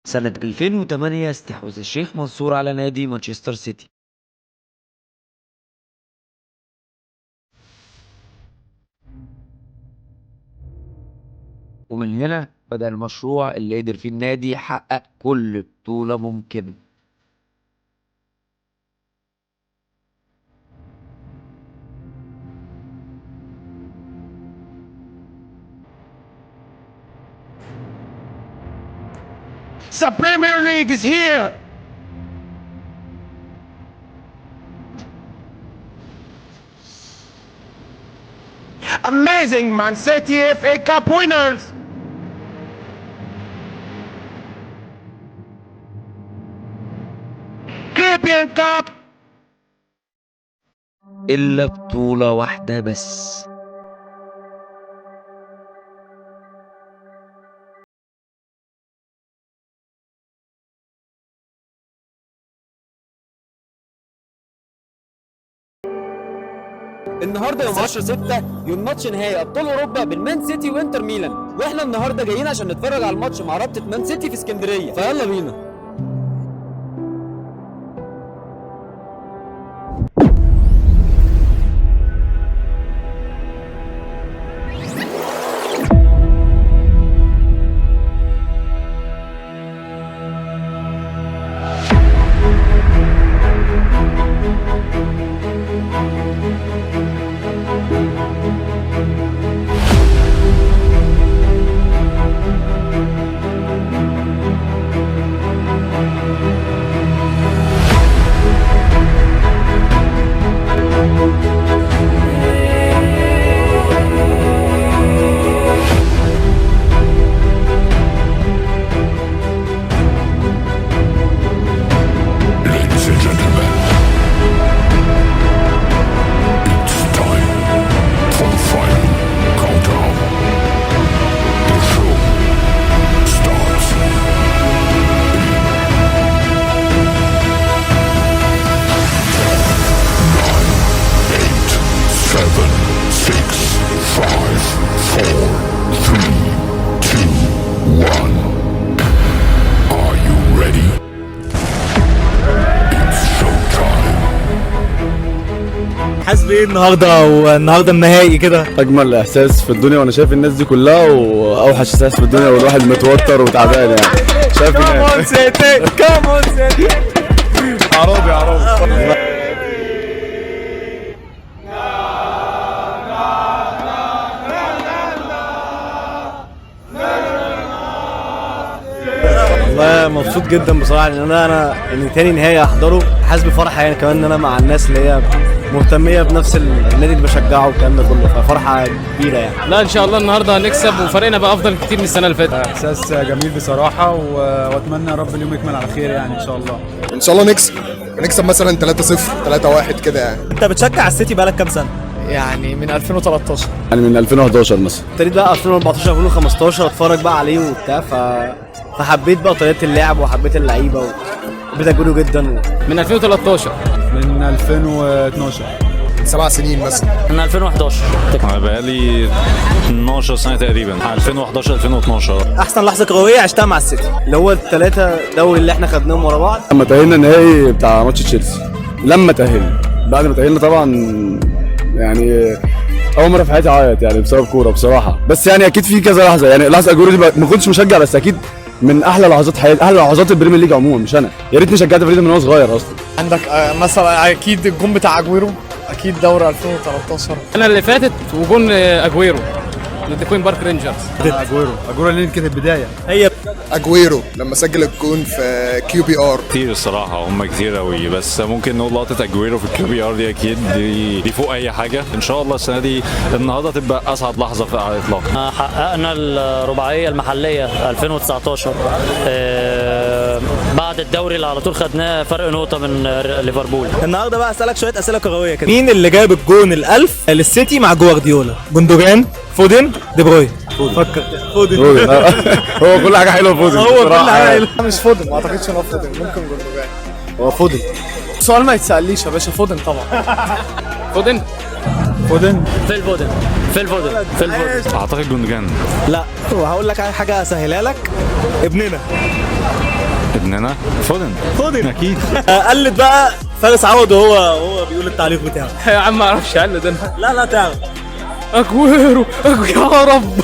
سنة 2008 استحوذ الشيخ منصور على نادي مانشستر سيتي. ومن هنا بدأ المشروع اللي قدر فيه النادي يحقق كل بطولة ممكنة. The Premier League is here! Amazing Man City FA Cup winners! Caribbean Cup! إلا بطولة واحدة بس. النهارده يوم 10/6 يوم ماتش نهائي ابطال اوروبا بين مان سيتي وانتر ميلان، واحنا النهارده جايين عشان نتفرج على الماتش مع رابطه مان سيتي في اسكندريه، فيلا بينا. حاسس بايه النهارده النهائي كده؟ اجمل احساس في الدنيا وانا شايف الناس دي كلها، واوحش احساس في الدنيا والواحد متوتر وتعبان يعني. شايف كامون سيتي كامون سيتي عربي والله مبسوط جدا بصراحه ان انا ان تاني نهائي احضره، حاسس بفرحه يعني كمان ان انا مع الناس اللي هي مهتميه بنفس النادي اللي بشجعه والكلام ده كله، ففرحه كبيره يعني. لا ان شاء الله النهارده هنكسب وفريقنا بقى افضل كتير من السنه اللي فاتت. احساس جميل بصراحه واتمنى يا رب اليوم يكمل على خير يعني ان شاء الله. ان شاء الله نكسب مثلا 3-0 3-1 كده يعني. انت بتشجع السيتي بقالك كام سنه؟ يعني من 2013 يعني من 2011 مثلا. ابتديت بقى 2014 2015 اتفرج بقى عليه وبتاع فحبيت بقى طريقه اللعب وحبيت اللعيبه وحبيت اجوله جدا من 2013 من 2012 7 سنين مثلا. من 2011 انا بقالي 12 سنه تقريبا، 2011 2012. احسن لحظه كرويه عشتها مع السيتي اللي هو الثلاثه دوري اللي احنا خدناهم ورا بعض. لما تأهلنا النهائي بتاع ماتش تشيلسي، لما تأهلنا بعد ما تأهلنا طبعا يعني اول مره في حياتي اعيط يعني بسبب كوره بصراحه. بس يعني اكيد في كذا لحظه، يعني لحظه اجوري دي ما كنتش مشجع، بس اكيد من احلى لحظات حياتي، احلى لحظات البريمير ليج عموما. مش انا يا ريتني شجعت فريق من وانا صغير اصلا. عندك مثلا اكيد الجون بتاع اجويرو، اكيد دوري 2013 السنه اللي فاتت وجون اجويرو ضد كوين بارك رينجرز. اجويرو اللي كانت البدايه. هي اجويرو لما سجل الجون في QPR كتير الصراحه، هم كتير قوي، بس ممكن نقول لقطه اجويرو في الQPR دي اكيد دي فوق اي حاجه. ان شاء الله السنه دي النهارده تبقى اسعد لحظه على الاطلاق. حققنا الرباعيه المحليه 2019 بعد الدوري اللي على طول خدناه فرق نقطه من ليفربول. النهارده بقى اسالك شويه اسئله كرويه كده. مين اللي جاب الجون ال1000 للسيتي مع جوارديولا؟ جوندوجان، فودن، دي بروين؟ فكر. فودن. هو كل حاجه حلوه فودن. هو كل حاجه حلوه. مش فودن، ما اعتقدش ان هو فودن، ممكن جوندوجان. هو فودن. السؤال ما يتساليش يا باشا، فودن طبعا. فودن في الفودن اعتقد جوندوجان. لا وهقول لك على حاجه اسهلها لك، ابننا ابننا فودن اكيد. قلد بقى فارس عوض وهو بيقول التعليق بتاعه. يا عم ما اعرفش اقلد انا. لا تعرف. اجويرو يا رب.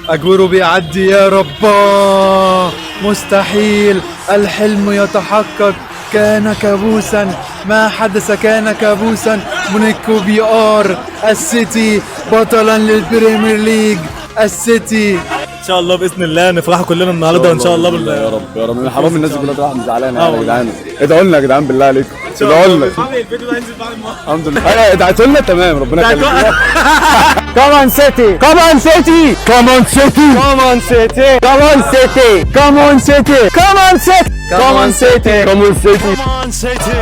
اجويرو بيعدي يا رباه، مستحيل الحلم يتحقق، كان كابوسا ما حدث كان كابوسا. مونيكو بي ار السيتي بطلا للبريمير ليج. السيتي ان شاء الله باذن الله نفرح كلنا النهارده وان شاء الله يا رب يا رب. حرام الناس كلها تروح زعلانه يا جدعان. ادعوا لنا يا جدعان بالله عليكم، ادعوا لنا. الفيديو ده هينزل بعد الماتش. الحمد لله. ايوه ادعتوا لنا تمام. ربنا يخليك. Come on, City! Come on, City! Come on, City! Come on, City! Come on, City! Come on, City! Come on, City! Come on, City! Come on, City! Come on City.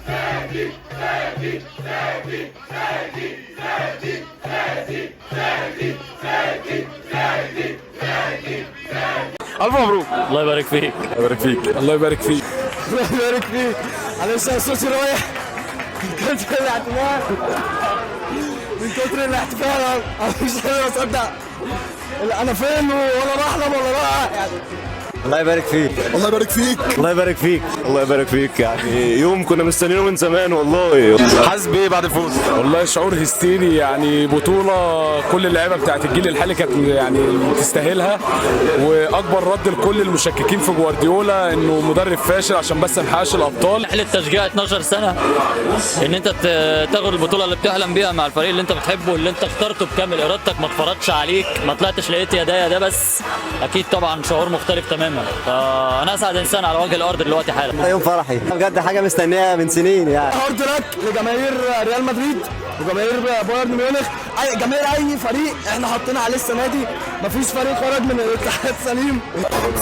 Senti, senti, senti, senti, senti. الف مبروك. الله يبارك فيك. الله يبارك فيك. الله يبارك فيك. الله يبارك فيك. انا لسه صوتي رايح من كتر الاحتفال، من كتر الاحتفال انا مش قادر اصدق انا فين ولا بحلم ولا رايح يعني. الله يبارك فيك. الله يبارك فيك. الله يبارك فيك. الله يبارك فيك. يعني يوم كنا مستنيينه من زمان والله. حاسس بايه بعد الفوز؟ والله شعور هستيري، يعني بطولة كل اللعيبة بتاعت الجيل الحالي كانت يعني تستاهلها، واكبر رد لكل المشككين في جوارديولا انه مدرب فاشل عشان بس ما حققش الابطال. رحلة تشجيع 12 سنة ان انت تاخد البطولة اللي بتحلم بيها مع الفريق اللي انت بتحبه، اللي انت اخترته بكامل ارادتك، ما اتفرضش عليك، ما طلعتش لقيت يا ده بس. اكيد طبعا شعور مختلف تماما. فانا اسعد انسان على وجه الارض دلوقتي حالا. يوم فرحي بجد، حاجه مستنيها من سنين يعني. هارد لك لجماهير ريال مدريد وجماهير بايرن ميونخ، جماهير اي فريق احنا حاطين عليه السنه دي، مفيش فريق خرج من الاتحاد سليم.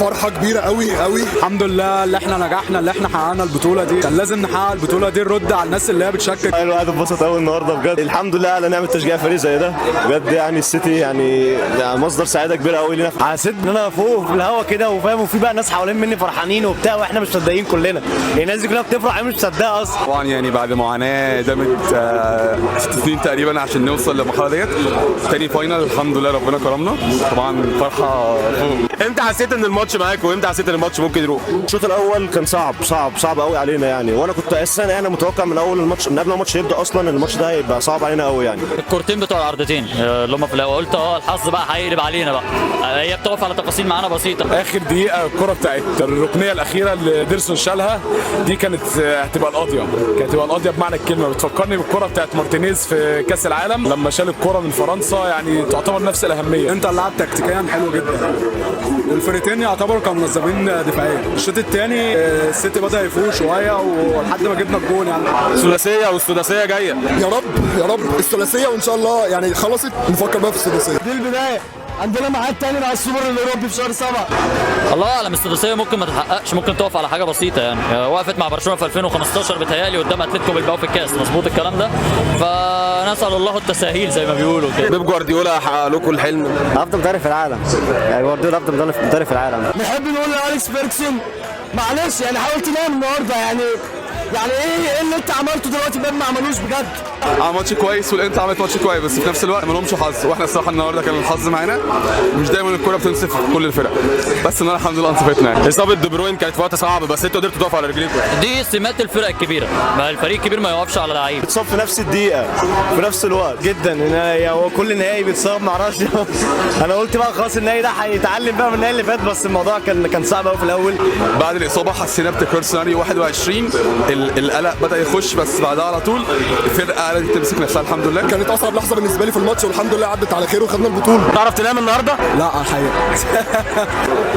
فرحه كبيره قوي قوي. الحمد لله اللي احنا نجحنا، اللي احنا حققنا البطوله دي. كان لازم نحقق البطوله دي، نرد على الناس اللي هي بتشكك. الواحد اتبسط قوي النهارده بجد. الحمد لله على نعمه تشجيع فريق زي ده بجد. يعني السيتي يعني مصدر سعاده كبيره قوي لينا. حسيت ان انا فوق في الهوا كده وفاهم، وفي بقى ناس حوالين مني فرحانين وبتاع، واحنا مش مصدقين كلنا. الناس دي كلها بتفرح، مش مصدقه اصلا. طبعا يعني بعد معاناة دامت 6 سنين تقريبا عشان نوصل للمرحلة ديت، تاني فاينل الحمد لله ربنا كرمنا. طبعا فرحة فوق. امتى حسيت ان الماتش معاك وامتى حسيت ان الماتش ممكن يروح؟ الشوط الاول كان صعب قوي علينا يعني، وانا كنت اساسا انا متوقع من اول الماتش، من قبل الماتش يبدا اصلا الماتش ده هيبقى صعب علينا قوي يعني. الكورتين بتوع العرضتين اللي هم في الاول قلت الحظ بقى هيقلب علينا بقى. هي بتقف على تفاصيل معانا بسيطه. اخر دقيقة الكرة بتاعت الركنية الأخيرة اللي ديرسون شالها دي كانت هتبقى القاضية، كانت هتبقى القاضية بمعنى الكلمة. بتفكرني بالكرة بتاعت مارتينيز في كأس العالم لما شال الكرة من فرنسا، يعني تعتبر نفس الأهمية. انت لعب تكتيكيا حلو جدا، والفرقتين يعتبروا كانوا منظمين دفاعيا. الشوط الثاني السيتي بدا يفوق شويه ولحد ما جبنا الجون يعني. ثلاثية والسداسية جاية. يا رب يا رب الثلاثيه، وان شاء الله يعني خلصت نفكر بقى في السداسيه. دي البدايه، عندنا ميعاد تاني مع السوبر الاوروبي في شهر 7. الله اعلم السداسيه ممكن ما تتحققش، ممكن تقف على حاجه بسيطه يعني. وقفت مع برشلونه في 2015 بتهيألي قدام اتلتيكو بالباو في الكاس، مظبوط الكلام ده. فنسال الله التساهيل زي ما بيقولوا كده. بيب جوارديولا حقق لكم الحلم. افضل مدرب في العالم يعني، جوارديولا افضل مدرب في العالم. نحب نقول لأليكس فيرجسون معلش يعني حاول تنام النهارده يعني ايه اللي انت عملته دلوقتي بجد ما عملوش بجد. ماتش كويس والانت عملت ماتش كويس، بس في نفس الوقت ما لهمش حظ، واحنا الصراحه النهارده كان الحظ معانا، مش دايما الكوره بتنصف كل الفرق، بس النهارده الحمد لله انصفتنا يعني. اصابه دي بروين كانت في وقت صعب، بس انتوا قدرتوا تقفوا على رجليكم. دي سمات الفرق الكبيره، ما الفريق الكبير ما يقفش على لعيب. بتصاب في نفس الدقيقه في نفس الوقت جدا. هو كل نهائي بيتصاب ما اعرفش. انا قلت بقى خلاص النهائي ده هيتعلم بقى من النهائي اللي فات، بس الموضوع كان صعب قوي في الاول. بعد الاصابه حسينا بتكرار سيناريو 21 القلق بدا يخش، بس بعدها على طول الفرقه قالت تمسك نفسها الحمد لله. كانت اصعب لحظه بالنسبه لي في الماتش، والحمد لله عدت على خير وخدنا البطوله. تعرف تنام النهارده؟ لا الحقيقه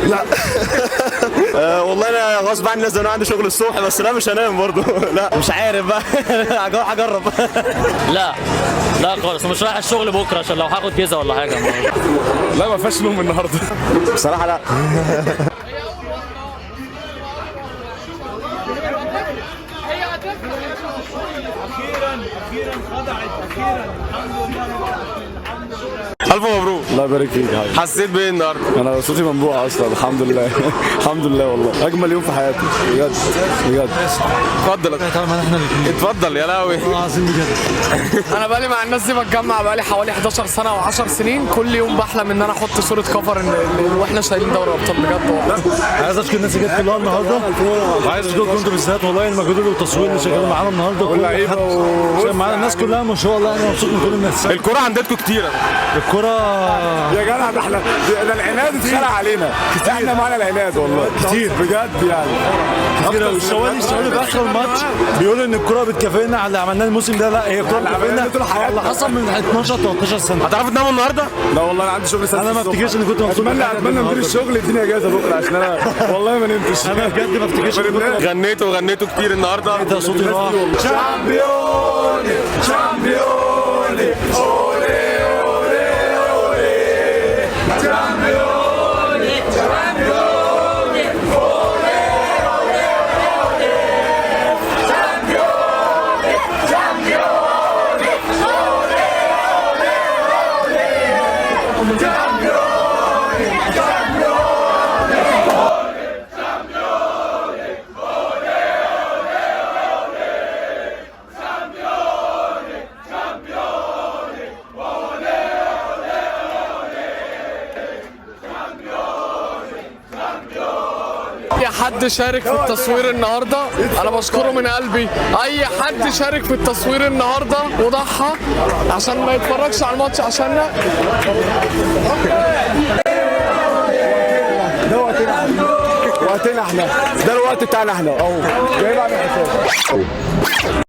لا والله انا غصب عني لازم، انا عندي شغل الصبح، بس لا مش هنام برضه. لا مش عارف بقى. هجرب. لا خالص، مش رايح الشغل بكره عشان لو هاخد جيزه ولا حاجه. لا ما فيهاش نوم النهارده بصراحه. لا الف مبروك. الله يبارك فيك. حسيت بايه النهارده؟ انا صوتي منبوع اصلا. الحمد لله الحمد لله والله اجمل يوم في حياتي بجد بجد. اتفضل اتفضل يا لهوي العظيم بجد. انا بقالي مع الناس دي بتجمع بقالي حوالي 11 سنه و10 سنين، كل يوم بحلم ان انا احط صوره كفر واحنا شايلين دوري ابطال بجد والله. عايز اشكر الناس اللي جت كلها النهارده، وعايز اشكركم انتوا بالذات والله المجهود والتصوير اللي شغالين معانا النهارده، واللعيبه معانا الناس كلها ما شاء الله. انا مبسوط من كل الناس. الكرة عندكم كتيرة. الكرة يا جدع ده احنا ده العناد اتخلق علينا، احنا معانا العناد والله كتير بجد يعني كتير. والشوالي في اخر الماتش بيقولوا ان الكرة بتكافئنا على اللي عملناه الموسم ده. لا هي الكرة بتكافئنا اللي حصل من 12 13 سنة. هتعرفوا تناموا النهارده؟ لا والله انا عندي شغل سنة. انا ما افتكرش اني كنت مبسوط. اتمنى مدير الشغل يديني اجازة بكرة عشان انا والله ما نمتش. انا بجد ما افتكرش. غنيتوا كتير النهارده. ده صوتي راح. شامبيوني شامبيوني اولي اولي اولي شامبيوني شامبيوني اولي اولي اولي شامبيوني شامبيوني اولي اولي اولي شامبيوني شامبيوني اي حد شارك في التصوير النهارده انا بشكره من قلبي. اي حد شارك في التصوير النهارده وضحى عشان ما يتفرجش على الماتش عشاننا. ده وقتنا احنا، ده الوقت بتاعنا احنا اهو جاي بعد الحساب.